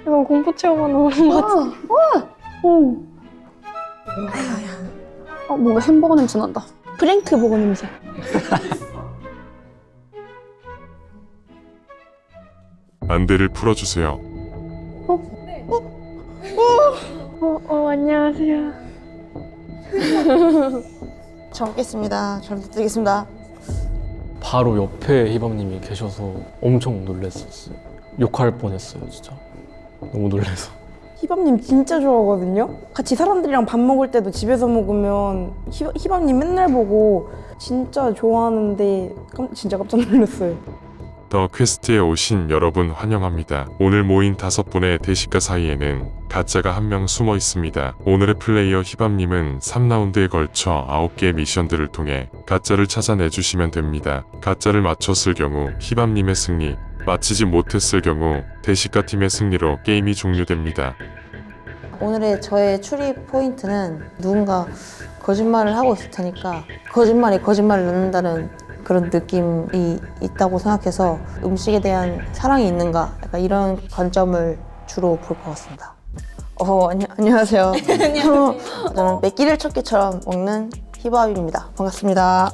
이거 공포 체험하는 것 같아. 오. 뭔가 햄버거 냄새 난다. 프랭크 버거 냄새. 안대를 풀어주세요. 안녕하세요. 잘 먹겠습니다. 잘 부탁드리겠습니다. 바로 옆에 희범님이 계셔서 엄청 놀랐었어요. 욕할 뻔했어요, 진짜. 너무 놀라서. 희밤님 진짜 좋아하거든요. 같이 사람들이랑 밥 먹을 때도 집에서 먹으면 희밤님 맨날 보고 진짜 좋아하는데 진짜 깜짝 놀랐어요. 더 퀘스트에 오신 여러분 환영합니다. 오늘 모인 5분의 대식가 사이에는 가짜가 한 명 숨어 있습니다. 오늘의 플레이어 희밤님은 3라운드에 걸쳐 9개의 미션들을 통해 가짜를 찾아내주시면 됩니다. 가짜를 맞췄을 경우 희밤님의 승리, 맞히지 못했을 경우 대식가 팀의 승리로 게임이 종료됩니다. 오늘의 저의 출입 포인트는 누군가 거짓말을 하고 있을 테니까 거짓말이 거짓말을 낳는다는 그런 느낌이 있다고 생각해서 음식에 대한 사랑이 있는가 약간 이런 관점을 주로 볼 것 같습니다. 안녕하세요. 저는 매끼를 척기처럼 먹는 희밥입니다. 반갑습니다.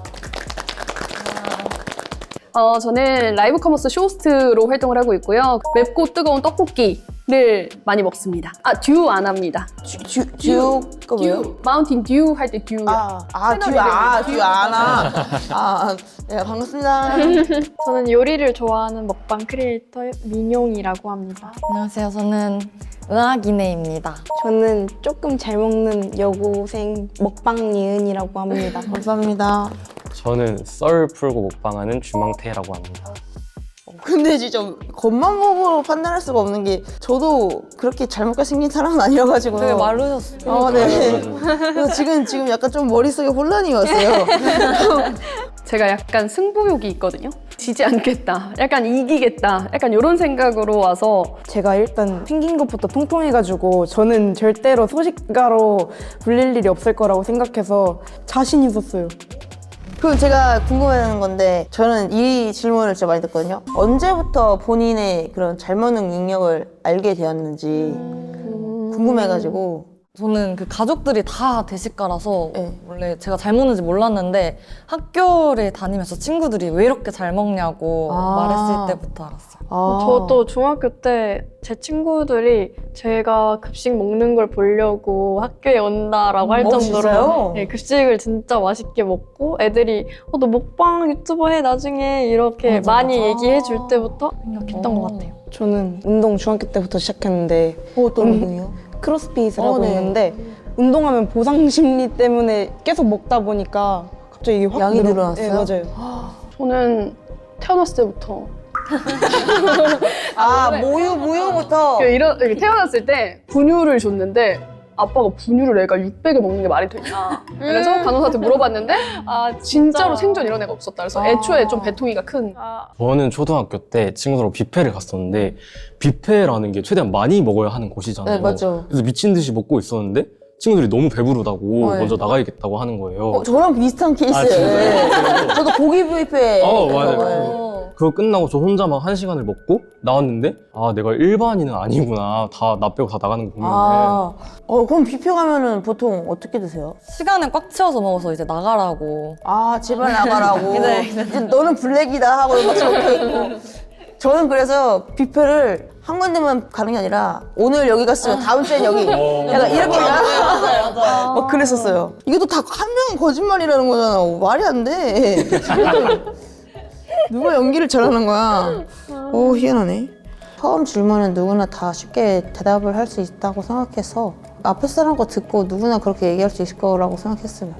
저는 라이브 커머스 쇼호스트로 활동을 하고 있고요. 맵고 뜨거운 떡볶이를 많이 먹습니다. 듀 안 합니다. 듀가 뭐예요? 마운틴 듀 할 때 듀. 듀 아나. 네, 반갑습니다. 저는 요리를 좋아하는 먹방 크리에이터 민용이라고 합니다. 안녕하세요. 저는 은하기네입니다. 저는 조금 잘 먹는 여고생 먹방 예은이라고 합니다. 감사합니다. 저는 썰 풀고 먹방하는 주망태라고 합니다. 근데 진짜 겉만 보고 판단할 수가 없는 게 저도 그렇게 잘 먹게 생긴 사람은 아니어가지고 되게 마르셨어요. 네. 그래서 지금 약간 좀 머릿속에 혼란이 왔어요. 제가 약간 승부욕이 있거든요. 지지 않겠다, 약간 이기겠다, 약간 이런 생각으로 와서 제가 일단 생긴 것부터 통통해가지고 저는 절대로 소식가로 불릴 일이 없을 거라고 생각해서 자신 있었어요. 그럼 제가 궁금한 건데 저는 이 질문을 진짜 많이 듣거든요. 언제부터 본인의 그런 잘 먹는 능력을 알게 되었는지 궁금해가지고. 저는 그 가족들이 다 대식가라서 네. 원래 제가 잘 먹는지 몰랐는데 학교를 다니면서 친구들이 왜 이렇게 잘 먹냐고 말했을 때부터 알았어요. 저도 중학교 때 제 친구들이 제가 급식 먹는 걸 보려고 학교에 온다라고 할 정도로 진짜요? 네, 급식을 진짜 맛있게 먹고 애들이 너 먹방 유튜버 해 나중에 이렇게 맞아, 많이 맞아. 얘기해 줄 때부터 생각했던 것 같아요. 저는 운동 중학교 때부터 시작했는데 어떤 운동이요? 크로스핏이라고 네. 있는데 운동하면 보상 심리 때문에 계속 먹다 보니까 갑자기 이게 확 양이 늘어났어요? 네, 맞아요. 저는 태어났을 때부터 모유부터 이렇게 태어났을 때 분유를 줬는데 아빠가 분유를 애가 600을 먹는 게 말이 되냐. 그래서 간호사한테 물어봤는데 진짜로 생전 이런 애가 없었다. 그래서 애초에 좀 배통이가 큰. 저는 초등학교 때 친구들하고 뷔페를 갔었는데 뷔페라는 게 최대한 많이 먹어야 하는 곳이잖아요. 네, 맞죠. 그래서 미친 듯이 먹고 있었는데 친구들이 너무 배부르다고 네. 먼저 나가야겠다고 하는 거예요. 저랑 비슷한 케이스예요. 저도 고기 뷔페. 맞아요. 그거 끝나고 저 혼자 막 1시간을 먹고 나왔는데 내가 일반인은 아니구나. 다 나 빼고 다 나가는 거 보면 그럼 뷔페 가면은 보통 어떻게 드세요? 시간을 꽉 채워서 먹어서 이제 나가라고. 제발 나가라고. 네. 이제 너는 블랙이다 하고 막 적혀있고. 저는 그래서 뷔페를 한 군데만 가는 게 아니라 오늘 여기 갔으면 다음 주엔 여기. 약간 이렇게 막 그랬었어요. 이것도 다 한 명이 거짓말이라는 거잖아. 말이 안 돼. 누가 연기를 잘하는 거야. 희한하네. 처음 질문은 누구나 다 쉽게 대답을 할 수 있다고 생각해서 앞에 사람 거 듣고 누구나 그렇게 얘기할 수 있을 거라고 생각했어요.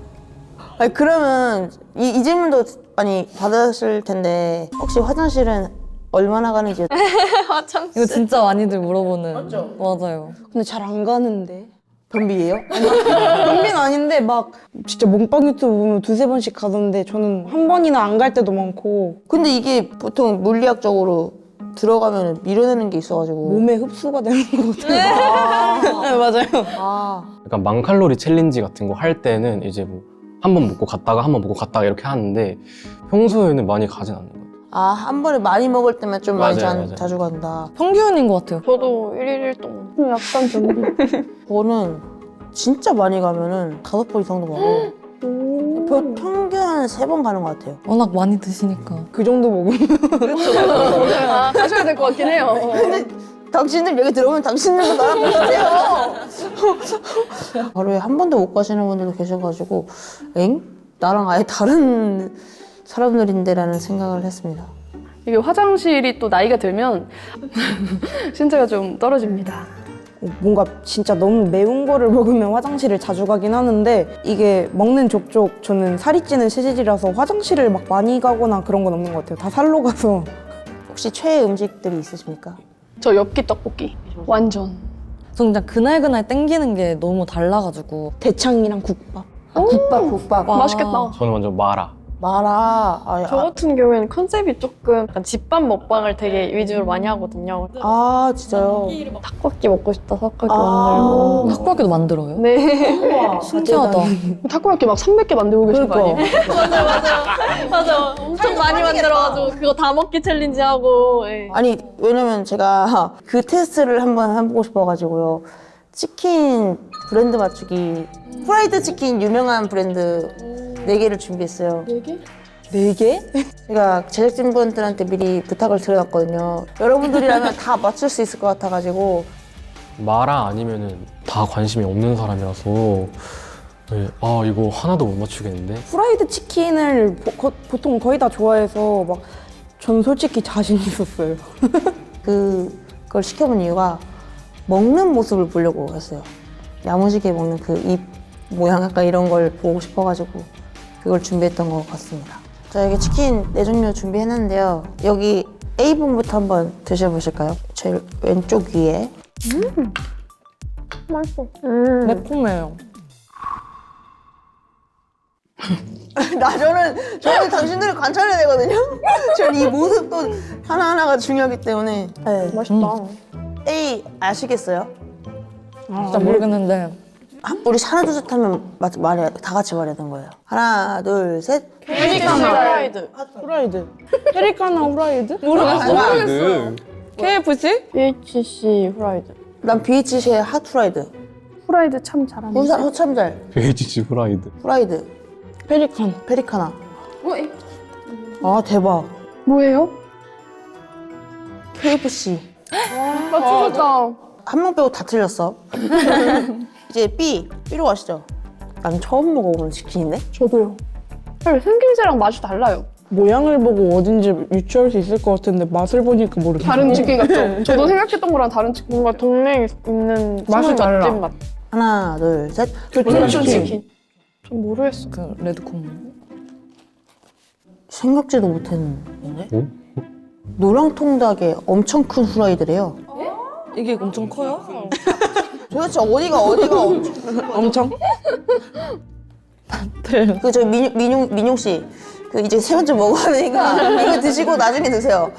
그러면 이 질문도 많이 받으실 텐데 혹시 화장실은 얼마나 가는지. 이거 진짜 많이들 물어보는. 맞아요. 근데 잘 안 가는데. 변비예요? 변비는 아닌데 막 진짜 먹방 유튜브 보면 2-3번씩 가던데 저는 한 번이나 안 갈 때도 많고 근데 이게 보통 물리학적으로 들어가면 밀어내는 게 있어가지고 몸에 흡수가 되는 것 같아요. 네, 맞아요. 약간 만칼로리 챌린지 같은 거 할 때는 이제 뭐 한 번 먹고 갔다가 한 번 먹고 갔다가 이렇게 하는데 평소에는 많이 가진 않는 것 같아요. 아, 한 번에 많이 먹을 때만 좀 많이 맞아요. 자주 간다. 평균인 것 같아요. 저도 1일 1동. 약간 정도. 저는 진짜 많이 가면은 5번 이상도 가고 평균 한 3번 가는 것 같아요. 워낙 많이 드시니까. 그 정도 먹으면 아, 가셔야 될 것 같긴 해요. 당신들 여기 들어오면 당신들도 나랑 비슷해요. 하루에 한 번도 못 가시는 분들도 계셔가지고 엥? 나랑 아예 다른 사람들인데라는 생각을 했습니다. 이게 화장실이 또 나이가 들면 신체가 좀 떨어집니다. 뭔가 진짜 너무 매운 거를 먹으면 화장실을 자주 가긴 하는데 이게 먹는 족족 저는 살이 찌는 체질이라서 화장실을 막 많이 가거나 그런 건 없는 것 같아요. 다 살로 가서. 혹시 최애 음식들이 있으십니까? 저 엽기 떡볶이. 완전. 저는 그냥 그날그날 땡기는 게 너무 달라가지고. 대창이랑 국밥. 국밥. 와. 맛있겠다. 저는 완전 마라. 마라. 저 같은 경우에는 컨셉이 조금 약간 집밥 먹방을 되게 위주로 많이 하거든요. 아 진짜요? 탁볶이 먹고 싶다 탁볶이 아. 만들고. 닭발기도 만들어요? 네. 신기하다. 타코야끼 막 300개 만들고 계신 거 아니에요? 맞아. 엄청 많이 만들어가지고 그거 다 먹기 챌린지 하고. 예. 아니 왜냐면 제가 그 테스트를 한번 해보고 싶어가지고요. 치킨 브랜드 맞추기 프라이드 치킨 유명한 브랜드 4개를 준비했어요. 4개? 4개? 제가 제작진분들한테 미리 부탁을 드려놨거든요. 여러분들이라면 다 맞출 수 있을 것 같아가지고 마라 아니면은 다 관심이 없는 사람이라서 네, 아 이거 하나도 못 맞추겠는데. 프라이드 치킨을 보통 거의 다 좋아해서 막 전 솔직히 자신 있었어요. 그걸 시켜본 이유가 먹는 모습을 보려고 했어요. 야무지게 먹는 그 입 모양 약간 이런 걸 보고 싶어가지고 그걸 준비했던 것 같습니다. 자, 여기 치킨 4종류 준비해놨는데요. 여기 A분부터 한번 드셔보실까요? 제일 왼쪽 위에. 맛있어. 매콤해요. 저는 당신들을 관찰해야 되거든요. 저는 이 모습도 하나하나가 중요하기 때문에. 네. 맛있다. A 아시겠어요? 진짜 모르겠는데. 우리 하나 둘 셋 하면 말해 다 같이 말해야 되는 거예요. 하나 둘 셋. 프라이드. 후라이드. 페리카나 후라이드? 모르겠어요. KFC? BHC 프라이드. 난 BHC의 핫 후라이드. 후라이드 참 잘하네. 호참잘. 베이지치 프라이드. 후라이드. 페리카나. 페리카나. 아 대박. 뭐예요? KFC. 맞추셨다. 한 명 빼고 다 틀렸어. 이제 B로 가시죠. 난 처음 먹어보는 치킨인데? 저도요. 사실 생김새랑 맛이 달라요. 모양을 보고 어딘지 유추할 수 있을 것 같은데 맛을 보니까 모르겠어요. 다른 치킨 같죠? 저도 생각했던 거랑 다른 치킨. 뭔가 동네에 있는 맛이 맛집 달라. 맛. 하나 둘 셋. 교촌 치킨. 치킨. 전 모르겠어. 그 레드콤. 생각지도 못했는데? 어? 노랑통닭에 엄청 큰 후라이드래요. 이게 엄청 커요? 도대체 어디가 엄청 엄청? 그 저 민용 씨, 그 이제 세 번째 먹어야 되니까 이거 드시고 나중에 드세요.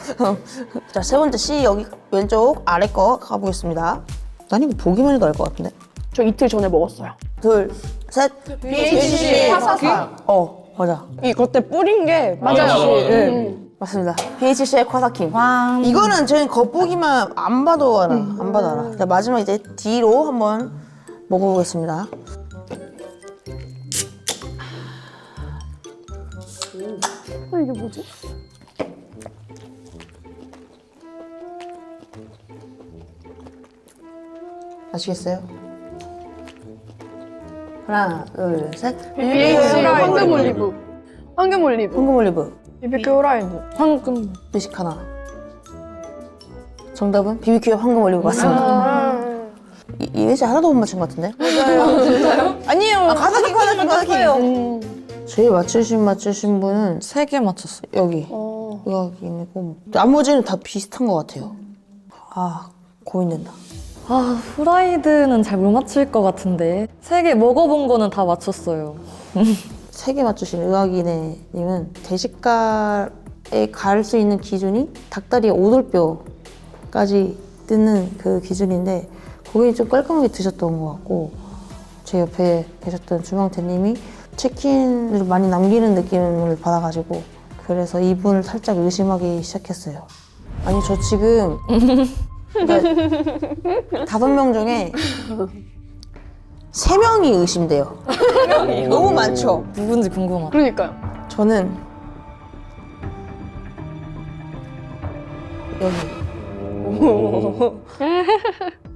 자, 세 번째 C 여기 왼쪽 아래 거 가보겠습니다. 난 이거 보기만 해도 알 것 같은데. 저 이틀 전에 먹었어요. 둘, 셋. BHC 화사삭. 맞아. 이 겉에 뿌린 게 맞아요. 네. 맞습니다. BHC의 화사킴. 와. 이거는 저희 겉보기만 안 봐도 알아. 안 봐도 알아. 자, 마지막 이제 D로 한번 먹어보겠습니다. 이게 뭐지? 아시겠어요? 하나, 둘, 셋. BHC 황금 올리브. 황금 올리브. 황금 올리브. BBQ 후라이드. 황금. 미식 하나. 정답은 BBQ의 황금 올리브 맞습니다. 이게 진짜 하나도 못 맞춘 것 같은데? 아니에요. 가사키. 제일 맞추신 분은 3개 맞췄어요. 여기. 여기고 나머지는 다 비슷한 것 같아요. 아, 고민된다. 아, 후라이드는 잘 못 맞출 것 같은데. 3개 먹어본 거는 다 맞췄어요. 3개 맞추신 의학인애님은 대식가에 갈 수 있는 기준이 닭다리 오돌뼈까지 뜯는 그 기준인데 거기 좀 깔끔하게 드셨던 것 같고 제 옆에 계셨던 주망태님이 치킨을 많이 남기는 느낌을 받아가지고 그래서 이분을 살짝 의심하기 시작했어요. 아니 저 지금 그러니까 5명 중에 3명이 의심돼요. 너무 많죠? 누군지 궁금하다. 그러니까요. 저는 여기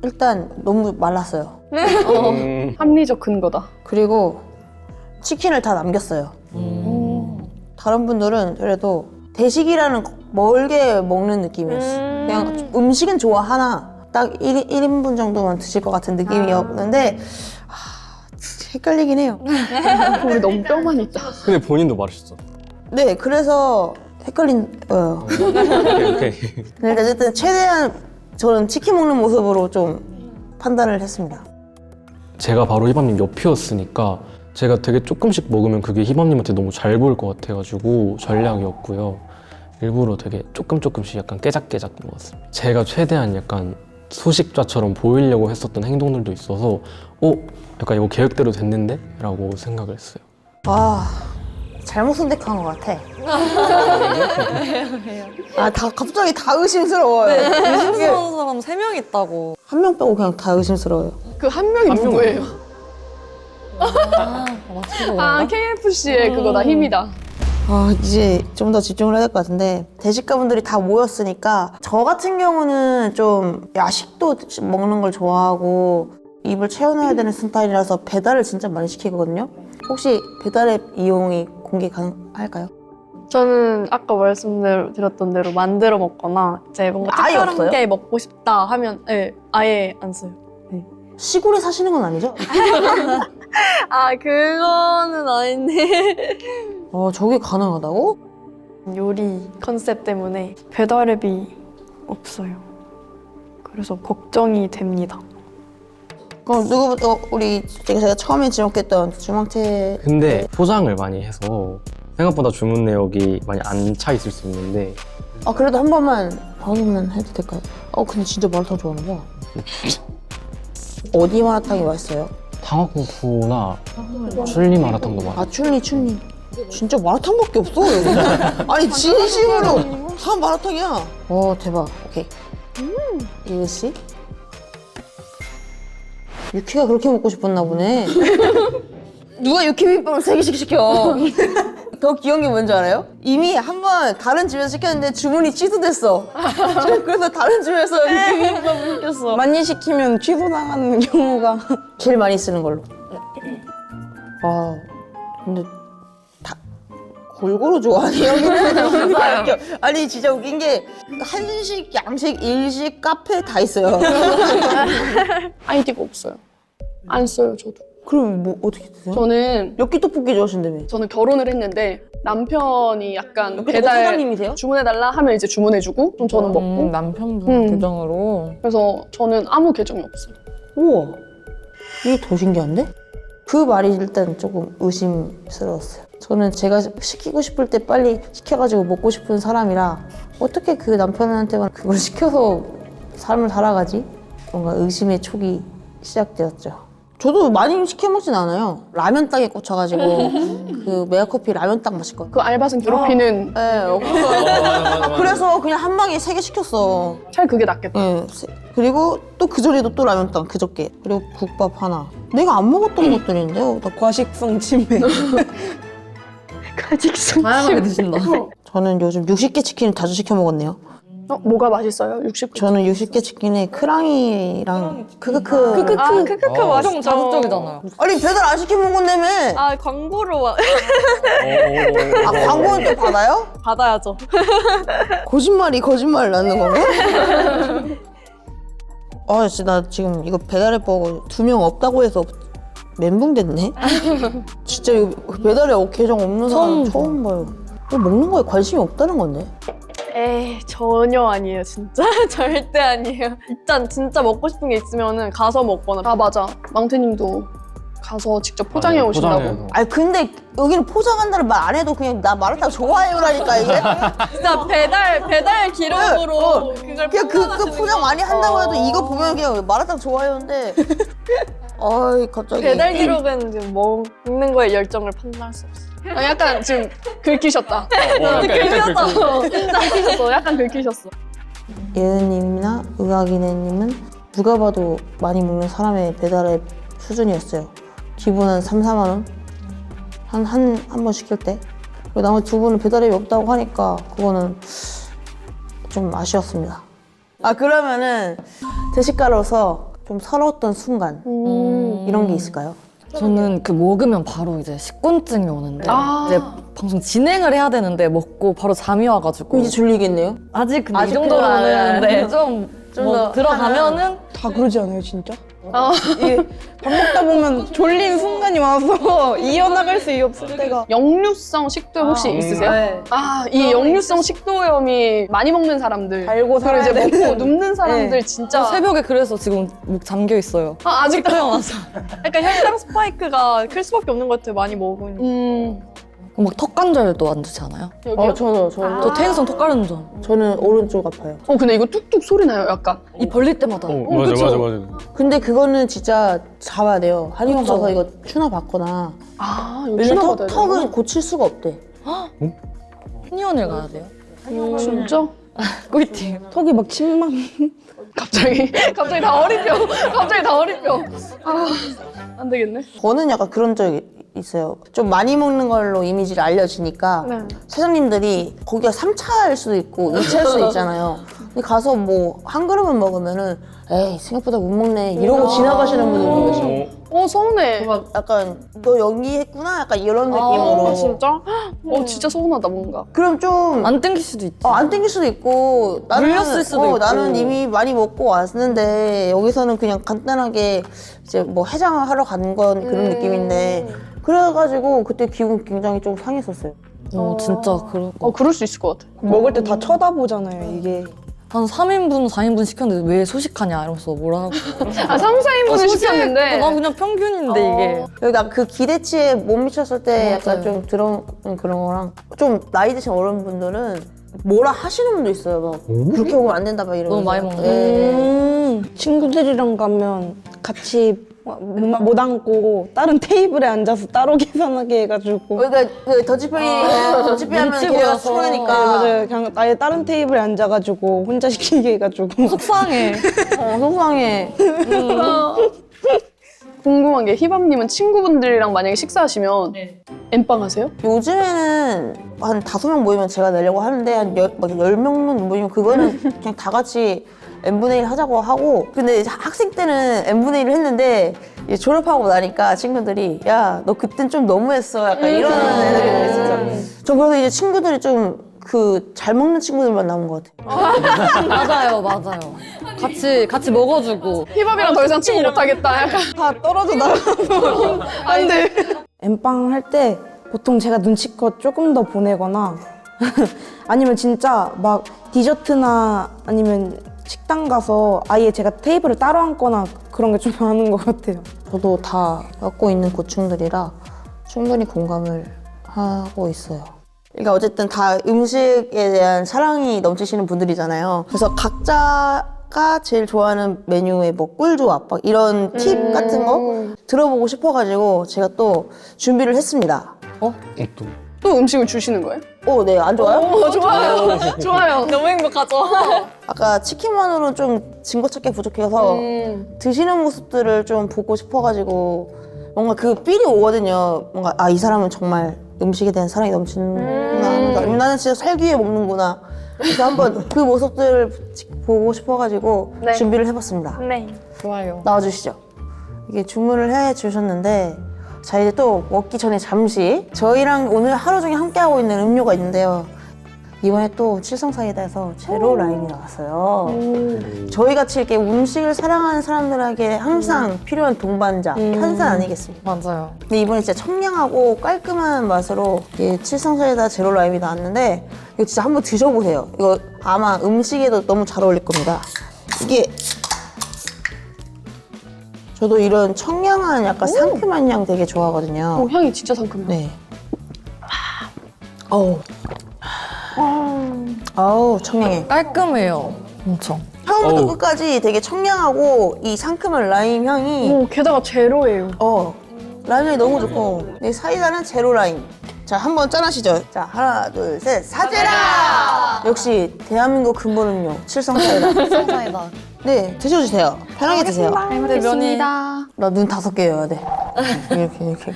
일단 너무 말랐어요. 합리적 근거다. 그리고 치킨을 다 남겼어요. 다른 분들은 그래도 대식이라는 멀게 먹는 느낌이었어. 그냥 음식은 좋아하나 딱 1인분 정도만 드실 것 같은 느낌이었는데 헷갈리긴 해요. 우리 너무 뼈만 있다. 근데 본인도 말하셨죠. 네, 그래서 헷갈린 거예요. 오케이. 근데 어쨌든 최대한 저는 치킨 먹는 모습으로 좀 판단을 했습니다. 제가 바로 희밤님 옆이었으니까 제가 되게 조금씩 먹으면 그게 희밤님한테 너무 잘 보일 것 같아가지고 전략이었고요. 일부러 되게 조금씩 약간 깨작깨작 먹었습니다. 제가 최대한 약간 소식자처럼 보이려고 했었던 행동들도 있어서 약간 이거 계획대로 됐는데? 라고 생각을 했어요. 잘못 선택한 것 같아. 갑자기 다 의심스러워요. 의심스러운 사람 3명 있다고. 한 명 빼고 그냥 다 의심스러워요. 그 한 명이 누구예요? 맞추고 KFC의 그거다, 힘이다. 이제 좀 더 집중을 해야 될 것 같은데 대식가분들이 다 모였으니까 저 같은 경우는 좀 야식도 먹는 걸 좋아하고 입을 채워놔야 되는 스타일이라서 배달을 진짜 많이 시키거든요. 혹시 배달앱 이용이 공개 가능할까요? 저는 아까 말씀드렸던 대로 만들어 먹거나 이제 뭔가 아예 특별한 없어요? 게 먹고 싶다 하면 아예 안 써요. 시골에 사시는 건 아니죠? 그거는 아닌데 저게 가능하다고? 요리 컨셉 때문에 배달앱이 없어요. 그래서 걱정이 됩니다. 그럼 누구부터 제가 처음에 지목했던 주망태 근데 포장을 많이 해서 생각보다 주문 내역이 많이 안 차 있을 수 있는데 그래도 한 번만 확인만 해도 될까요? 근데 진짜 마라탕 좋아하는 거야. 어디 마라탕이 맛있어요? 탕화국수나 출리 마라탕도 많아. 춘리 진짜 마라탕밖에 없어 여기. 아니 진심으로 다 마라탕이야. 대박. 오케이. 이거 씨 유키가 그렇게 먹고 싶었나 보네. 누가 유키 비빔밥을 3개씩 시켜. 더 귀여운 게 뭔지 알아요? 이미 한 번 다른 집에서 시켰는데 주문이 취소됐어. 그래서 다른 집에서 유키 비빔밥을 시켰어. 많이 시키면 취소당하는 경우가 제일 많이 쓰는 걸로. 근데 다 골고루 좋아하네 여기는. 아니 진짜 웃긴 게 한식, 양식, 일식, 카페 다 있어요. 아이디가 없어요. 안 써요, 저도. 그럼 뭐 어떻게 드세요? 저는 엽기 떡볶이 좋아하신다며? 저는 결혼을 했는데 남편이 약간 엽기 떡볶이 배달 사장님이세요? 주문해달라 하면 이제 주문해주고 좀 저는 먹고 남편분 계정으로. 그래서 저는 아무 계정이 없어요. 우와, 이게 더 신기한데? 그 말이 일단 조금 의심스러웠어요. 저는 제가 시키고 싶을 때 빨리 시켜가지고 먹고 싶은 사람이라 어떻게 그 남편한테만 그걸 시켜서 삶을 살아가지? 뭔가 의심의 촉이 시작되었죠. 저도 많이 시켜 먹진 않아요. 라면 땅에 꽂혀가지고 그 메가커피 라면 땅 마실 거예요. 그 알바생 괴롭히는 네, 그래서 그냥 한 방에 3개 시켰어. 차라리 그게 낫겠다. 네, 그리고 또 그 전에도 또 라면 땅 그저께. 그리고 국밥 하나. 내가 안 먹었던 것들인데 나 과식성 치매. 다양하게 드신다. 저는 요즘 60개 치킨을 자주 시켜 먹었네요. 뭐가 맛있어요? 60. 저는 60개 치킨에 크랑이랑 크크크. 크크크 좀 맛있죠. 자극적이잖아요. 아니 배달 안 시켜 먹었다며. 광고로 광고는 또 받아요? 받아야죠. 거짓말 낳는 건가? 진짜 나 지금 이거 배달앱 보고 2명 없다고 해서 멘붕 됐네. 진짜 이거 배달앱 계정 없는 사람 처음 봐요. 이거 먹는 거에 관심이 없다는 건데. 전혀 아니에요, 진짜. 절대 아니에요. 일단 진짜 먹고 싶은 게 있으면은 가서 먹거나. 맞아. 망태님도 가서 직접 포장해 오신다고. 포장해서. 근데 여기는 포장한다는 말 안 해도 그냥 나 마라탕 좋아해요라니까 이게. 진짜 배달 기록으로 그걸 그냥 그 포장 많이 한다고 해도 이거 보면 그냥 마라탕 좋아해요인데 어이 갑자기 배달 기록은 지금 먹는 거에 열정을 판단할 수 없어. 약간 지금 긁히셨다. 긁히셨어. 약간 긁히셨어. 예은님이나 의학인혜님은 누가 봐도 많이 먹는 사람의 배달의 수준이었어요. 기본은 3, 4만 원? 한 번 시킬 때. 그리고 나머지 두 분은 배달앱이 없다고 하니까 그거는 좀 아쉬웠습니다. 아 그러면은 대식가로서 좀 서러웠던 순간 이런 게 있을까요? 저는 그 먹으면 바로 이제 식곤증이 오는데 아. 이제 방송 진행을 해야 되는데 먹고 바로 잠이 와가지고 이제 졸리겠네요? 아직 근데 이 아직 정도로는 그래. 네, 좀 더 뭐 들어가면은 다 그러지 않아요, 진짜? 이게 밥 먹다 보면 졸린 순간이 와서 이어나갈 수 없을 때가 역류성 식도염 혹시 있으세요? 네. 이 역류성 식도염이 많이 먹는 사람들 알고 그리고 살아야 이제 먹고 되는. 눕는 사람들 네. 진짜 새벽에 그래서 지금 목 잠겨 있어요. 아직도 태어나서 약간 혈당 스파이크가 클 수밖에 없는 것 같아요. 많이 먹으니. 막 턱관절도 안 좋지 않아요? 여기요? 저 퇴행성 턱관절. 저는 오른쪽 아파요. 근데 이거 뚝뚝 소리 나요 약간. 이 벌릴 때마다. 맞아 그쵸? 맞아 맞아. 근데 그거는 진짜 잡아야 돼요. 한의원 그쵸. 가서 이거 추나 받거나. 이거 왜냐면 추나 받아야 턱은 고칠 수가 없대. 한의원을 가야 돼요. 진짜? 꿀팁. 턱이 막 침만. 갑자기 다 어린뼈. 갑자기 다 어린뼈. 안 되겠네. 저는 약간 그런 적이 있어요. 좀 많이 먹는 걸로 이미지를 알려주니까 네. 사장님들이 거기가 3차일 수도 있고 2차일 수도 있잖아요. 근데 가서 뭐 한 그릇만 먹으면은 에이 생각보다 못 먹네 이러고 지나가시는 분들도 계시고 서운해. 막 약간 너 연기했구나 약간 이런 느낌으로 진짜? 진짜 서운하다 뭔가. 그럼 좀 안 땡길 수도 있지. 안 땡길 수도 있고 물렸을 수도 있고. 나는 이미 많이 먹고 왔는데 여기서는 그냥 간단하게 이제 뭐 해장을 하러 간 건 그런 느낌인데 그래가지고 그때 기분 굉장히 좀 상했었어요. 진짜 그럴 거. 그럴 수 있을 것 같아. 먹을 때 다 쳐다보잖아요, 이게. 한 3인분, 4인분 시켰는데 왜 소식하냐 이러면서 뭐라 하고. 3, 4인분을 시켰는데 나 그냥 평균인데 이게. 그러니까 그 기대치에 못 미쳤을 때 약간 맞아요. 좀 들어온 그런 거랑 좀 나이 드신 어른분들은 뭐라 하시는 분도 있어요. 막 그렇게 먹으면 안 된다 막 이러면서. 너무 많이 먹는 네. 친구들이랑 가면 같이 못 앉고 다른 테이블에 앉아서 따로 계산하게 해가지고. 그러니까 그 더치페이 하면 눈치 걔가 보여서. 술하니까 맞아요. 그냥 아예 다른 테이블에 앉아가지고 혼자 시키게 해가지고. 속상해. 속상해. 궁금한 게 희밤님은 친구분들이랑 만약에 식사하시면 엠빵 하세요? 요즘에는 한 5명 모이면 제가 내려고 하는데 한 10명 모이면 그거는 그냥 다 같이 n분의 1 하자고 하고 근데 이제 학생 때는 n분의 1을 했는데 이제 졸업하고 나니까 친구들이 야 너 그땐 좀 너무했어 약간 이러는 애들이 있어요. 저 그래서 이제 친구들이 좀 그 잘 먹는 친구들만 남은 것 같아요. 맞아요. 같이 먹어주고. 희밤이랑 더 이상 친구 못하겠다. 약간. 다 떨어져 나가서 안 돼. 엠빵 할 때 보통 제가 눈치껏 조금 더 보내거나 아니면 진짜 막 디저트나 아니면 식당 가서 아예 제가 테이블을 따로 앉거나 그런 게 좀 많은 것 같아요. 저도 다 갖고 있는 고충들이라 충분히 공감을 하고 있어요. 그러니까 어쨌든 다 음식에 대한 사랑이 넘치시는 분들이잖아요. 그래서 각자가 제일 좋아하는 메뉴의 뭐 꿀조합 막 이런 팁 같은 거 들어보고 싶어가지고 제가 또 준비를 했습니다. 또 음식을 주시는 거예요? 네, 안 좋아요? 좋아요. 좋아요. 너무 행복하죠? 아까 치킨만으로는 좀 증거 찾기 부족해서 드시는 모습들을 좀 보고 싶어가지고 뭔가 그 필이 오거든요. 뭔가 이 사람은 정말 음식에 대한 사랑이 넘치는구나. 아니면 나는 진짜 살기 위해 먹는구나. 그래서 한번 그 모습들을 보고 싶어가지고 네. 준비를 해봤습니다. 네. 좋아요. 나와주시죠. 이게 주문을 해주셨는데 자 이제 또 먹기 전에 잠시 저희랑 오늘 하루 종일 함께하고 있는 음료가 있는데요. 이번에 또 칠성사이다에서 제로 라임이 나왔어요. 저희같이 이렇게 음식을 사랑하는 사람들에게 항상 필요한 동반자 탄산 아니겠습니까? 맞아요. 근데 이번에 진짜 청량하고 깔끔한 맛으로 칠성사이다 제로 라임이 나왔는데 이거 진짜 한번 드셔보세요. 이거 아마 음식에도 너무 잘 어울릴 겁니다. 이게 저도 이런 청량한 약간 상큼한 향 되게 좋아하거든요. 향이 진짜 상큼해. 네. 어우 청량해. 깔끔해요. 엄청. 처음부터 어우. 끝까지 되게 청량하고 이 상큼한 라임 향이 오, 게다가 제로예요. 라임 향이 너무 좋고 이 사이다는 제로 라임. 자, 한번 짠하시죠. 자, 하나, 둘, 셋. 사제라! 역시 대한민국 근본 음료 칠성 사이다. 감사합니다. 네, 드셔주세요. 편하게 드세요. 잘 먹겠습니다. 나 눈 5개여야 돼. 이렇게.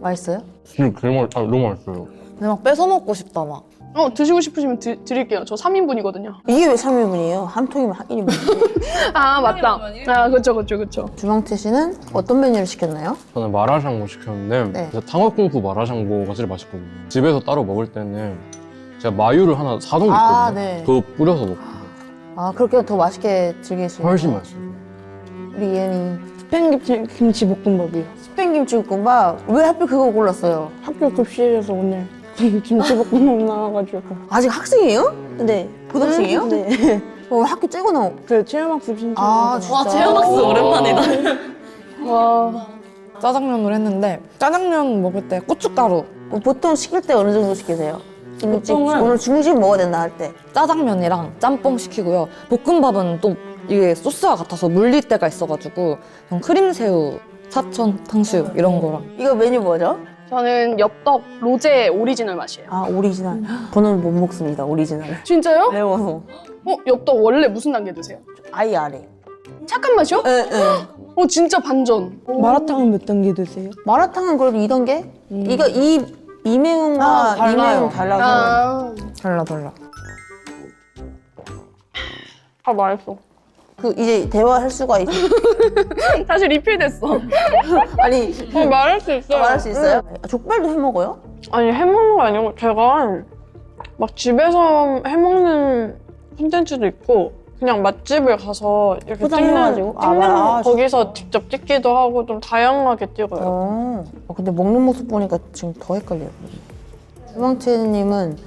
맛있어요? 진짜 너무 맛있어요. 근데 막 뺏어 먹고 싶다 막. 드시고 싶으시면 드릴게요. 저 3인분이거든요. 이게 왜 3인분이에요? 한 통이면 한 1인분. 아, 맞다. 아, 그쵸. 주망태 씨는 어떤 메뉴를 시켰나요? 저는 마라샹궈 시켰는데 네. 그 탕화쿵푸 마라샹궈가 제일 맛있거든요. 집에서 따로 먹을 때는 제가 마유를 하나 사둔 게 아, 있거든요. 네. 그거 뿌려서 먹고 아, 그렇게 더 맛있게 즐길 수 있는 훨씬 맛있어요. 우리 예은이 스팸 김치 볶음밥이요. 스팸김치볶음밥 왜 하필 그거 골랐어요? 학교 급식에서 오늘 김치볶음밥 나와가지고. 아직 학생이에요? 네. 고등학생이에요? 네. 학교 째고 나오. 그 체험학습 신청. 아, 진짜. 와 체험학습 오랜만이다. 와. 짜장면을 했는데 짜장면 먹을 때 고춧가루. 보통 시킬 때 어느 정도 시키세요? 보통은- 오늘 중식 먹어야 된다 할 때. 짜장면이랑 짬뽕 시키고요. 볶음밥은 또 이게 소스와 같아서 물릴 때가 있어가지고 그냥 크림새우, 사천, 탕수육 이런 거랑. 이거 메뉴 뭐죠? 저는 엽떡 로제 오리지널 맛이에요. 아, 오리지널. 저는 못 먹습니다, 오리지널. 진짜요? 매워서. 엽떡 원래 무슨 단계 드세요? 아예 아래. 착한 맛이요? 예. 진짜 반전. 마라탕은 몇 단계 드세요? 마라탕은 그래도 2단계? 이거 이 매운과 아, 달라요. 이 매운 달라서. 달라. 아, 맛있어. 이제 대화할 수가 있어. 다시 리필됐어. 아니, 말할 수 있어요. 말할 수 있어요? 족발도 해 먹어요? 아니, 해먹는 거 아니고 제가 막 집에서 해먹는 콘텐츠도 있고 그냥 맛집을 가서 이렇게 포장해가지고? 찍는 아, 거기서 직접 찍기도 하고 좀 다양하게 찍어요. 근데 먹는 모습 보니까 지금 더 헷갈려요. 주망태님은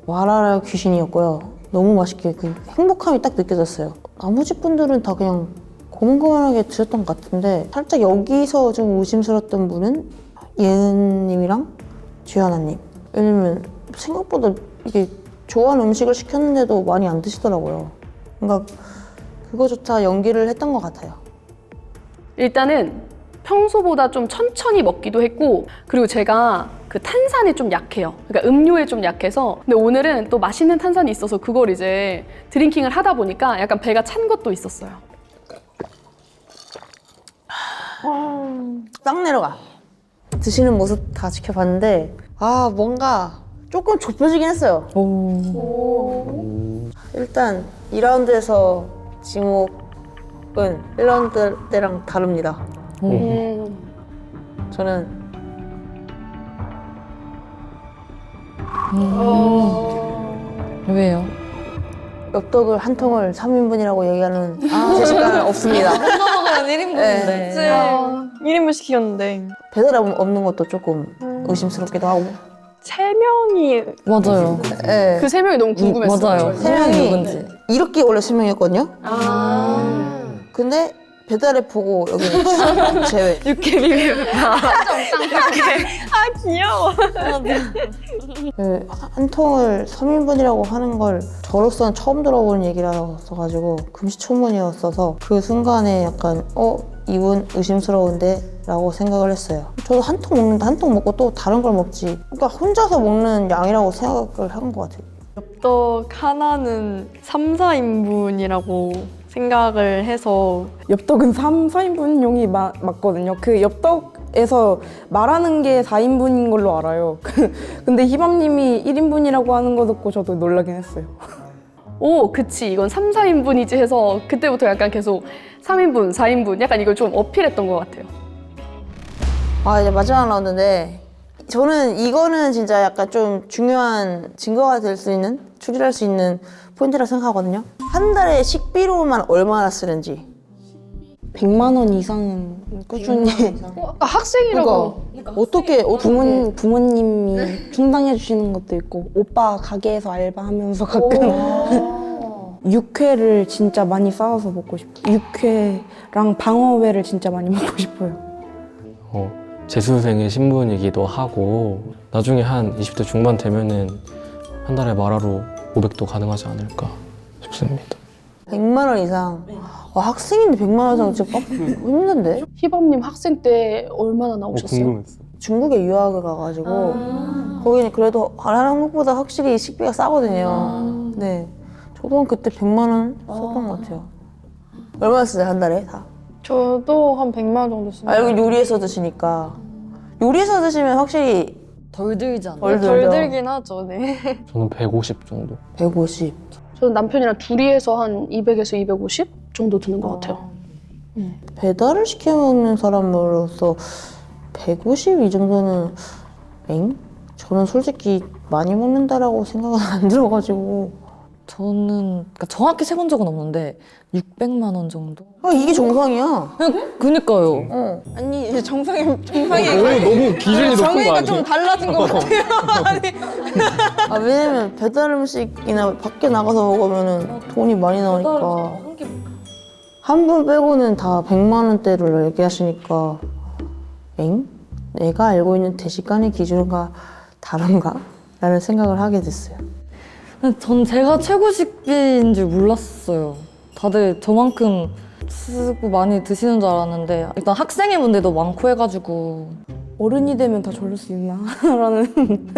와라라 귀신이었고요. 너무 맛있게 그 행복함이 딱 느껴졌어요. 나머지 분들은 다 그냥 고만고만하게 드셨던 것 같은데 살짝 여기서 좀 의심스러웠던 분은 예은님이랑 주연아님. 왜냐면 생각보다 이게 좋아하는 음식을 시켰는데도 많이 안 드시더라고요. 그러니까 그거조차 연기를 했던 것 같아요. 일단은 평소보다 좀 천천히 먹기도 했고, 그리고 제가 그 탄산에 좀 약해요. 그러니까 음료에 좀 약해서. 근데 오늘은 또 맛있는 탄산이 있어서 그걸 이제 드링킹을 하다 보니까 약간 배가 찬 것도 있었어요. 딱 내려가. 드시는 모습 다 지켜봤는데 뭔가 조금 좁혀지긴 했어요. 일단 2라운드에서 지목은 1라운드 때랑 다릅니다. 저는 왜요? 엽떡을 한 통을 3인분이라고 얘기하는 제시가는 없습니다. 먹으면 1인분인데. 네. 1인분 시켰는데 배달 없는 것도 조금 의심스럽기도 하고. 3명이 맞아요. 네. 그 3명이 너무 궁금했어요. 맞아요. 저희. 세 명이 누군지. 이렇게 원래 3명이었거든요. 근데 배달에 보고 여기는 제외. 귀여워. 한 통을 3인분이라고 하는 걸 저로서는 처음 들어보는 얘기라서 금시초문이었어서 그 순간에 약간 이분 의심스러운데? 라고 생각을 했어요. 저도 한 통 먹는데 한 통 먹고 또 다른 걸 먹지. 그러니까 혼자서 먹는 양이라고 생각을 한 것 같아요. 엽떡 하나는 3, 4인분이라고 생각을 해서 엽떡은 3, 4인분용이 맞거든요. 그 엽떡에서 말하는 게 4인분인 걸로 알아요. 근데 희밤님이 1인분이라고 하는 거 듣고 저도 놀라긴 했어요. 그치. 이건 3, 4인분이지 해서 그때부터 약간 계속 3인분, 4인분 약간 이걸 좀 어필했던 것 같아요. 이제 마지막 라운드인데 저는 이거는 진짜 약간 좀 중요한 증거가 될 수 있는, 추리할 수 있는 포인트라고 생각하거든요. 한 달에 식비로만 얼마나 쓰는지. 100만 원 이상은 꾸준히 학생이라고. 어떻게 부모님이 충당해 주시는 것도 있고 오빠 가게에서 알바하면서 가끔 육회를 진짜 많이 싸워서 먹고 싶어요. 육회랑 방어회를 진짜 많이 먹고 싶어요. 재수생의 신분이기도 하고 나중에 한 20대 중반 되면은 한 달에 마라로 500도 가능하지 않을까 싶습니다. 100만 원 이상. 와, 학생인데 100만 원 이상 진짜 힘든데? 희범님 학생 때 얼마나 나오셨어요? 궁금했어. 중국에 유학을 가가지고 거기는 그래도 한국보다 확실히 식비가 싸거든요. 네, 저도 한 그때 100만 원 썼던 것 같아요. 얼마 쓰세요 한 달에 다? 저도 한 100만 원 정도 씁니다. 여기 요리해서 드시니까 요리해서 드시면 확실히 덜 들지 않아요? 덜 덜 들죠. 들긴 하죠, 네. 저는 150 정도. 150. 저는 남편이랑 둘이 해서 한 200에서 250 정도 드는 것 같아요. 배달을 시켜 먹는 사람으로서 150 이 정도는 저는 솔직히 많이 먹는다라고 생각은 안 들어가지고 저는 그러니까 정확히 세본 적은 없는데 600만 원 정도? 이게 정상이야. 그니까요. 아니 이제 정상이 너무 기준이 높은 거 아니에요? 달라진 것 같아요. 왜냐면 배달 음식이나 밖에 나가서 먹으면 돈이 많이 나오니까 한 분 빼고는 다 100만 원대를 얘기하시니까 내가 알고 있는 대식가의 기준과 다른가? 라는 생각을 하게 됐어요. 전 제가 최고 식비인 줄 몰랐어요. 다들 저만큼 쓰고 많이 드시는 줄 알았는데 일단 학생의 문제도 많고 해가지고 어른이 되면 다 저럴 수 있나? 라는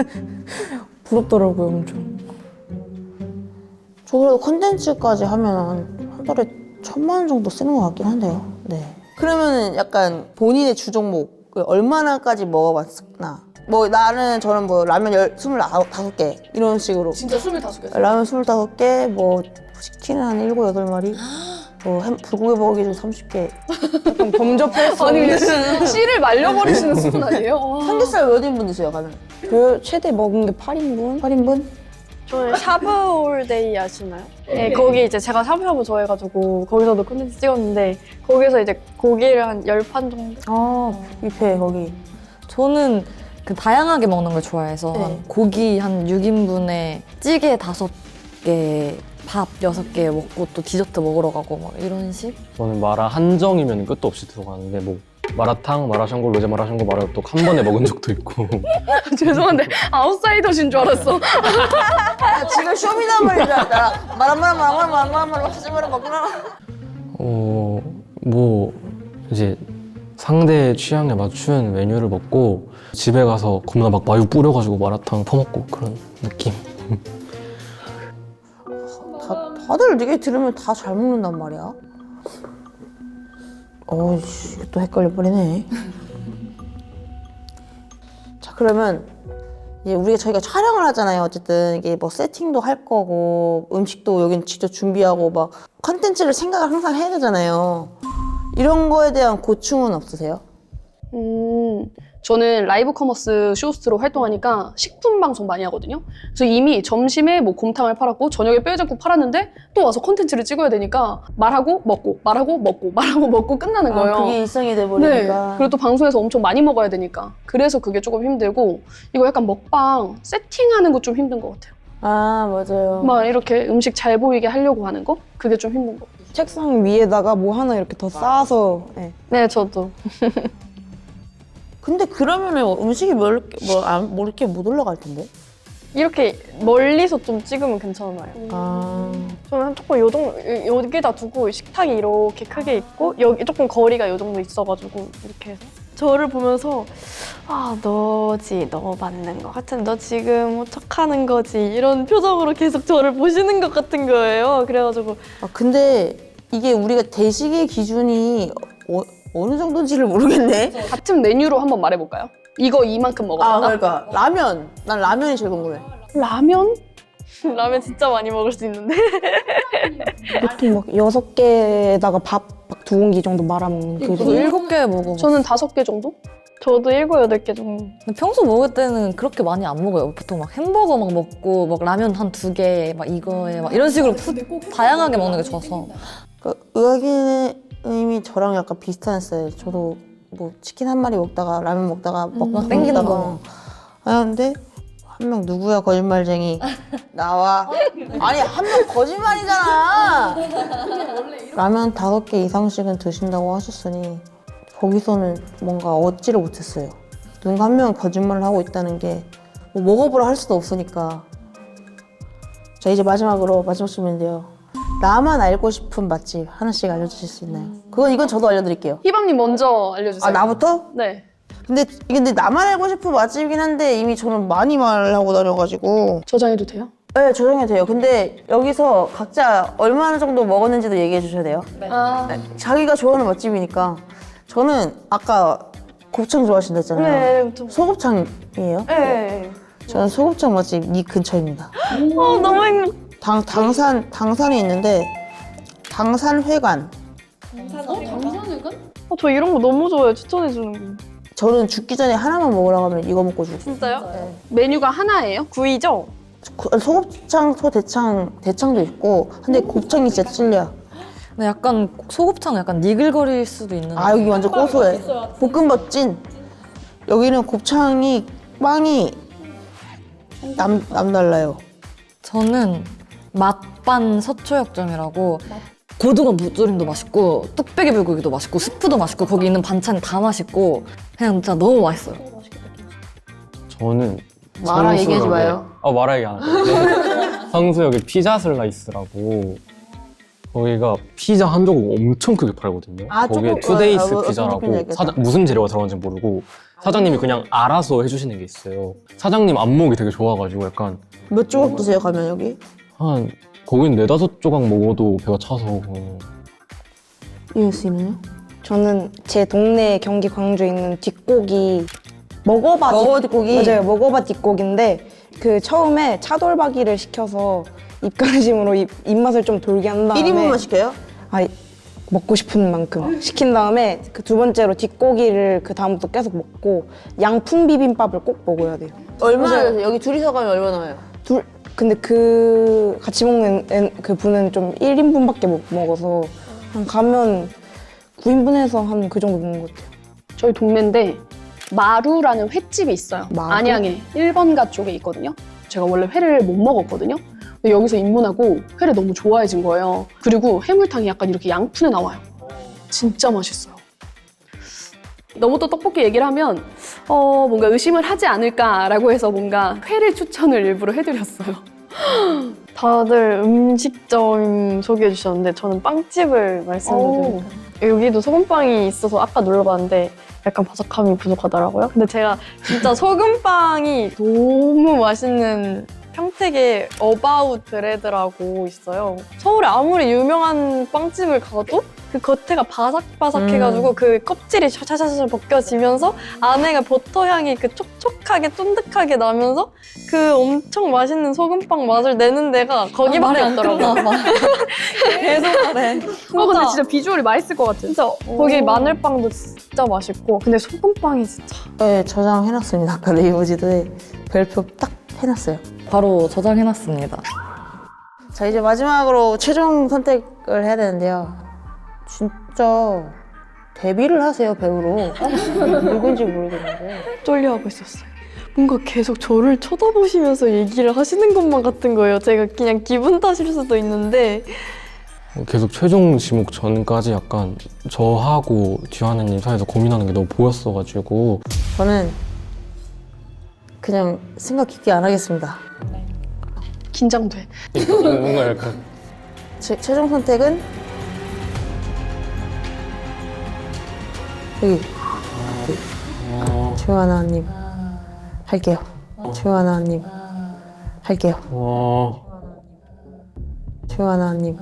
부럽더라고요, 엄청. 저 그래도 컨텐츠까지 하면 한 달에 1,000만 원 정도 쓰는 것 같긴 한데요. 네. 그러면은 약간 본인의 주 종목 얼마나까지 먹어봤나? 저는 라면 25개 이런 식으로 진짜 25개. 라면 25개, 치킨 한 7, 8마리, 불고기 먹기 중 30개. 약간 범접할 수 아니 없는. 근데 씨를 말려버리시는 수준 아니에요? 와. 삼겹살 몇 인분 드세요, 가면? 저 최대 먹은 게 8인분? 8인분? 저는 샤브올데이 아시나요? 네, 거기 이제 제가 샤브샤브 좋아해가지고 거기서도 콘텐츠 찍었는데 거기서 이제 고기를 한 10판 정도? 뷔페 거기. 저는 그 다양하게 먹는 걸 좋아해서 네. 한 고기 한 6인분에 찌개 5개, 밥 6개 먹고 또 디저트 먹으러 가고 막 이런 식? 저는 마라 한정이면 끝도 없이 들어가는데 뭐 마라탕, 마라샹궈, 로제 마라샹궈, 마라떡 한 번에 먹은 적도 있고 죄송한데 아웃사이더신 줄 알았어. 지금 쇼미더머니인 줄 알았다. 말한 하지 말아 먹구나. 뭐 이제 상대의 취향에 맞춘 메뉴를 먹고 집에 가서 겁나 막 마요 뿌려가지고 마라탕 퍼먹고 그런 느낌. 다들 이게 들으면 다 잘 먹는단 말이야. 이거 또 헷갈릴 뻔이네. 자, 그러면 이제 저희가 촬영을 하잖아요. 어쨌든 이게 세팅도 할 거고 음식도 여긴 직접 준비하고 막 컨텐츠를 생각을 항상 해야 되잖아요. 이런 거에 대한 고충은 없으세요? 저는 라이브 커머스 쇼호스트로 활동하니까 식품 방송 많이 하거든요. 그래서 이미 점심에 곰탕을 팔았고 저녁에 뼈해장국 팔았는데 또 와서 콘텐츠를 찍어야 되니까 말하고 먹고 말하고 먹고 말하고 먹고 끝나는 거예요. 그게 일상이 네. 돼버리니까. 그리고 또 방송에서 엄청 많이 먹어야 되니까 그래서 그게 조금 힘들고 이거 약간 먹방 세팅하는 거 좀 힘든 것 같아요. 맞아요. 막 이렇게 음식 잘 보이게 하려고 하는 거 그게 좀 힘든 거. 책상 위에다가 뭐 하나 이렇게 더 쌓아서. 네. 네, 저도. 근데 그러면은 음식이 이렇게 못 올라갈 텐데? 이렇게 멀리서 좀 찍으면 괜찮아요. 저는 조금 여기다 두고 식탁이 이렇게 크게 있고 여기 조금 거리가 요 정도 있어가지고 이렇게 해서 저를 보면서 너지, 너 맞는 것 같은, 너 지금 척하는 거지 이런 표정으로 계속 저를 보시는 것 같은 거예요. 그래가지고 근데 이게 우리가 대식의 기준이 어느 정도인지를 모르겠네. 같은 메뉴로 한번 말해볼까요? 이거 이만큼 먹었다. 그러니까 라면. 난 라면이 제일 궁금해. 라면? 라면 진짜 많이 먹을 수 있는데 보통 막 6개에다가 밥 막 2공기 정도 말아먹는 그 저도 정도. 7개 먹어. 저는 5개 정도? 저도 7, 8개 정도. 근데 평소 먹을 때는 그렇게 많이 안 먹어요. 보통 막 햄버거 막 먹고 막 라면 한 2개 막 이거에 막 이런 식으로 다양하게 먹는 게 좋아서. 의학인님이 저랑 약간 비슷한 스타일. 저도 치킨 한 마리 먹다가 라면 먹다가 먹고 땡기는 거. 하는데 한 명 누구야 거짓말쟁이 나와. 아니 한 명 거짓말이잖아. 라면 5개 이상씩은 드신다고 하셨으니 거기서는 뭔가 얻지를 못했어요. 누군가 한 명은 거짓말을 하고 있다는 게 뭐 먹어보라 할 수도 없으니까. 자, 이제 마지막 질문인데요. 나만 알고 싶은 맛집 하나씩 알려주실 수 있나요? 이건 저도 알려드릴게요. 희밤님 먼저 알려주세요. 아, 나부터? 네. 근데 나만 알고 싶은 맛집이긴 한데 이미 저는 많이 말하고 다녀가지고. 저장해도 돼요? 네, 조정해도 돼요. 근데 여기서 각자 얼마나 정도 먹었는지도 얘기해 주셔야 돼요. 아, 자기가 좋아하는 맛집이니까. 저는 아까 곱창 좋아하신다 했잖아요. 네. 소곱창이에요? 네. 저는 소곱창 맛집 이 근처입니다. 너무 행복. 당산에 있는데 당산회관. 당산회관? 저 이런 거 너무 좋아해요. 추천해 주는 거. 저는 죽기 전에 하나만 먹으라고 하면 이거 먹고 죽어요. 진짜요? 메뉴가 하나예요? 구이죠? 소곱창, 대창도 있고 근데 곱창이 진짜 찔려. 근데 약간 소곱창 약간 니글거릴 수도 있는데. 아, 여기 완전 고소해. 볶음밥 찐. 여기는 곱창이 빵이 남달라요. 저는 맛반 서초역점이라고 고등어 무조림도 맛있고 뚝배기 불고기도 맛있고 스프도 맛있고 거기 있는 반찬이 다 맛있고 그냥 진짜 너무 맛있어요. 저는 마라 얘기하지 성수역에- 마요. 마라 얘기 안 할게요. 성수역에 피자 슬라이스라고 거기가 피자 한 조각 엄청 크게 팔거든요. 아, 거기에 조금, 투데이스 어떤 피자라고 느낌인지 알겠다. 무슨 재료가 들어간지 모르고 사장님이 그냥 알아서 해주시는 게 있어요. 사장님 안목이 되게 좋아가지고 약간 몇 조각 드세요, 가면 여기? 한 거긴 4-5 조각 먹어도 배가 차서 이해할 수 있나요? 저는 제 동네 경기 광주에 있는 뒷고기 먹어봐 뒷고기? 맞아요. 먹어봐 뒷고기인데 그 처음에 차돌박이를 시켜서 입가심으로 입맛을 좀 돌게 한 다음에 1인분만 시켜요? 아, 먹고 싶은 만큼 시킨 다음에 그 두 번째로 뒷고기를 그 다음부터 계속 먹고 양푼 비빔밥을 꼭 먹어야 돼요. 얼마나 여기 둘이서 가면 얼마나 와요? 근데 그 같이 먹는 그 분은 좀 1인분밖에 못 먹어서 한 가면 9인분에서 한 그 정도 먹는 것 같아요. 저희 동네인데 마루라는 횟집이 있어요. 마루? 안양에 1번가 쪽에 있거든요. 제가 원래 회를 못 먹었거든요. 근데 여기서 입문하고 회를 너무 좋아해진 거예요. 그리고 해물탕이 약간 이렇게 양푼에 나와요. 진짜 맛있어요. 너무 또 떡볶이 얘기를 하면 뭔가 의심을 하지 않을까라고 해서 뭔가 회를 추천을 일부러 해드렸어요. 다들 음식점 소개해 주셨는데 저는 빵집을 말씀드릴게요. 여기도 소금빵이 있어서 아까 눌러봤는데 약간 바삭함이 부족하더라고요. 근데 제가 진짜 소금빵이 너무 맛있는 평택에 어바웃 브레드라고 있어요. 서울에 아무리 유명한 빵집을 가도 그 겉에가 바삭바삭해가지고 그 껍질이 샤샤샤샤 벗겨지면서 안에가 버터 향이 그 촉촉하게 쫀득하게 나면서 그 엄청 맛있는 소금빵 맛을 내는 데가 거기밖에 말이 안 없더라고요. 끝나 봐. 계속 말해. 근데 진짜 비주얼이 맛있을 것 같아요. 진짜 거기 마늘빵도 진짜 맛있고 근데 소금빵이 진짜 네, 저장해놨습니다. 아까 레이버지도에 별표 딱 해놨어요. 바로 저장해놨습니다. 자, 이제 마지막으로 최종 선택을 해야 되는데요. 진짜 데뷔를 하세요, 배우로. 누군지 모르겠는데. 쫄려하고 있었어요. 뭔가 계속 저를 쳐다보시면서 얘기를 하시는 것만 같은 거예요. 제가 그냥 기분 탓일 수도 있는데 계속 최종 지목 전까지 약간 저하고 듀하나님 사이에서 고민하는 게 너무 보였어가지고 저는 그냥 생각 깊게 안 하겠습니다. 긴장돼. 뭔가 약간 최종 선택은 여기 조하나님 할게요. 조하나님 할게요. 조하나님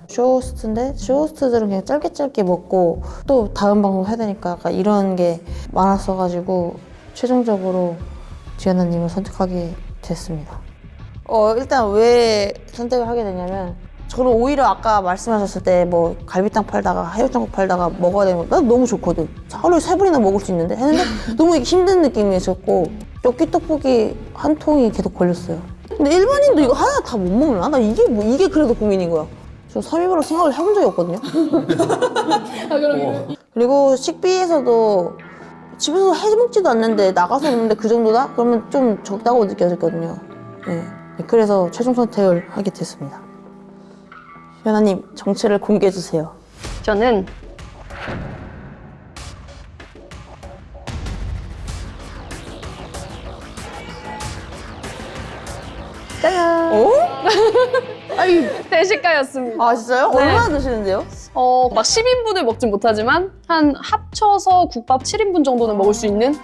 쇼호스트인데 쇼호스트들은 그냥 짧게 먹고 또 다음 방송 해야 되니까 약간 이런 게 많았어가지고 최종적으로 지연아님을 선택하게 됐습니다. 일단 왜 선택을 하게 되냐면 저는 오히려 아까 말씀하셨을 때 뭐 갈비탕 팔다가 해육장국 팔다가 먹어야 되는 거 난 너무 좋거든. 하루에 3번이나 먹을 수 있는데 했는데 너무 힘든 느낌이 있었고 엽기 떡볶이 한 통이 계속 걸렸어요. 근데 일반인도 이거 하나 다 못 먹나? 나 이게 그래도 고민인 거야. 저 3인으로 생각을 해본 적이 없거든요. 그리고 식비에서도 집에서 해먹지도 않는데 나가서 먹는데 그 정도다? 그러면 좀 적다고 느껴졌거든요. 네. 그래서 최종 선택을 하게 됐습니다. 현아님 정체를 공개해주세요. 저는 짜잔. 어? 아니, 대식가였습니다. 아 진짜요? 네. 얼마나 드시는데요? 막 10인분을 먹진 못하지만 한 합쳐서 국밥 7인분 정도는 먹을 수 있는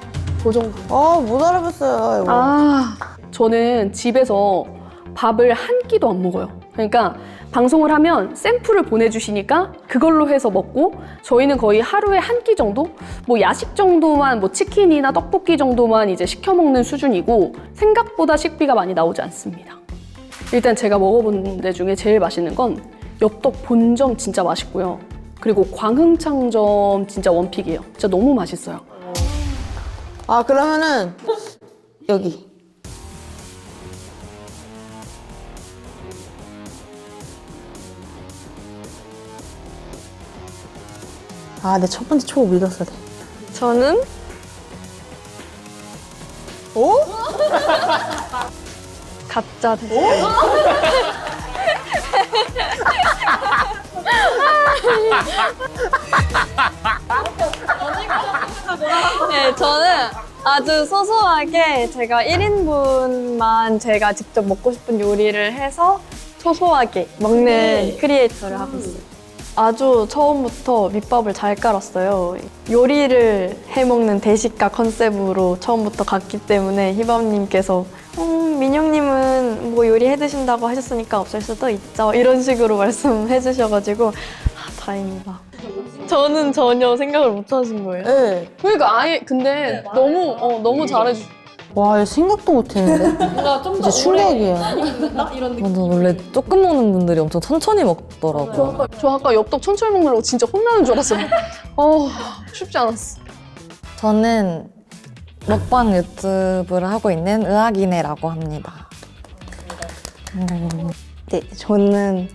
그 정도. 못 알아봤어요. 이거. 저는 집에서 밥을 한 끼도 안 먹어요. 그러니까 방송을 하면 샘플을 보내주시니까 그걸로 해서 먹고 저희는 거의 하루에 한 끼 정도? 뭐 야식 정도만 뭐 치킨이나 떡볶이 정도만 이제 시켜 먹는 수준이고 생각보다 식비가 많이 나오지 않습니다. 일단 제가 먹어본 데 중에 제일 맛있는 건 엽떡 본점 진짜 맛있고요. 그리고 광흥창점 진짜 원픽이에요. 진짜 너무 맛있어요. 그러면은 여기. 내 첫 번째 초보 믿었어야 돼. 저는 가짜 대식가. 네, 저는 아주 소소하게 제가 1인분만 제가 직접 먹고 싶은 요리를 해서 소소하게 먹는 크리에이터를 하고 있어요. 아주 처음부터 밑밥을 잘 깔았어요. 요리를 해먹는 대식가 컨셉으로 처음부터 갔기 때문에 희밤님께서 민영님은 뭐 요리 해드신다고 하셨으니까 없을 수도 있죠. 이런 식으로 말씀해 주셔가지고 다행이다. 저는 전혀 생각을 못 하신 거예요. 네. 그러니까 아예 근데 너무 잘해주. 와, 생각도 못 했는데. 진짜 충격이에요. 완전 원래 조금 먹는 분들이 엄청 천천히 먹더라고요. 저 아까 엽떡 천천히 먹느라고 진짜 혼나는 줄 알았어요. 쉽지 않았어. 저는 먹방 유튜브를 하고 있는 의학이네라고 합니다. 네, 저는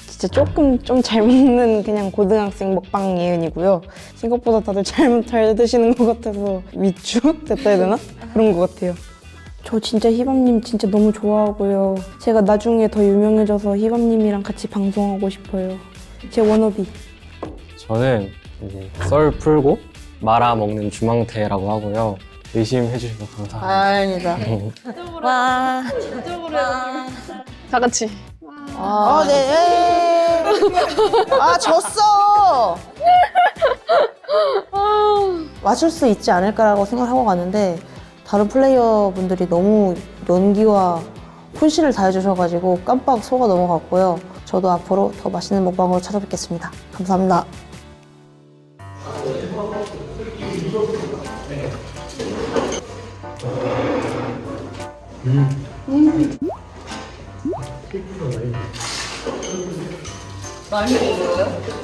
진짜 좀 잘 먹는 그냥 고등학생 먹방 예은이고요. 생각보다 다들 잘 드시는 것 같아서 위주 됐다 해야 되나? 그런 것 같아요. 저 진짜 희밤님 진짜 너무 좋아하고요. 제가 나중에 더 유명해져서 희밤님이랑 같이 방송하고 싶어요. 제 워너비. 저는 이제 썰 풀고 말아 먹는 주망태라고 하고요. 의심해 주셔서 감사합니다. 다행이다. 와. 다 같이. 네. 졌어. 맞출 수 있지 않을까라고 생각하고 갔는데 다른 플레이어 분들이 너무 연기와 혼신을 다해주셔가지고 깜빡 속아 넘어갔고요. 저도 앞으로 더 맛있는 먹방으로 찾아뵙겠습니다. 감사합니다. 많이 먹어요?